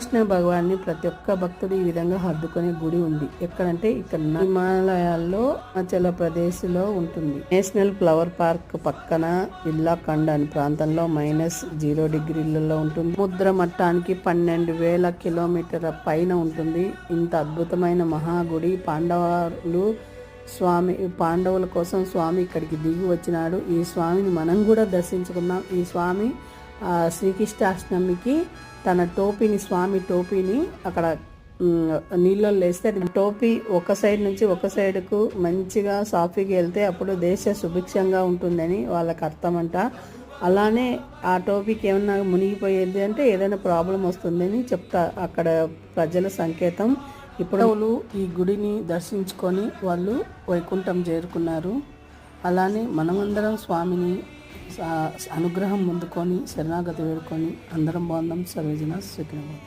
కృష్ణ భగవాన్ని ప్రతి ఒక్క భక్తుడు ఈ విధంగా హద్దుకునే గుడి ఉంది. ఎక్కడంటే ఇక్కడ హిమాలయాల్లో హిమాచల ప్రదేశ్ లో ఉంటుంది. నేషనల్ ఫ్లవర్ పార్క్ పక్కన ఇల్లాఖండ్ అనే ప్రాంతంలో -0 డిగ్రీలలో ఉంటుంది. సముద్ర మట్టానికి 12,000 కిలోమీటర్ల పైన ఉంటుంది. ఇంత అద్భుతమైన మహాగుడి. పాండవుల కోసం స్వామి ఇక్కడికి దిగి వచ్చినాడు. ఈ స్వామిని మనం కూడా దర్శించుకున్నాం. ఈ స్వామి శ్రీకృష్ణాష్టమికి తన స్వామి టోపీని అక్కడ నీళ్ళల్లో వేస్తే అది టోపీ ఒక సైడ్ నుంచి ఒక సైడ్కు మంచిగా సాఫీగా వెళ్తే అప్పుడు దేశ సుభిక్షంగా ఉంటుందని వాళ్ళకి అర్థమంట. అలానే ఆ టోపీకి ఏమన్నా మునిగిపోయేది అంటే ఏదైనా ప్రాబ్లం వస్తుందని చెప్తా అక్కడ ప్రజల సంకేతం. ఇప్పుడు ఈ గుడిని దర్శించుకొని వాళ్ళు వైకుంఠం చేరుకున్నారు. అలానే మనమందరం స్వామిని అనుగ్రహం పొందుకొని శరణాగతి వేడుకొని అందరం బాగుందాం. సర్వజన సుఖినో భవంతు.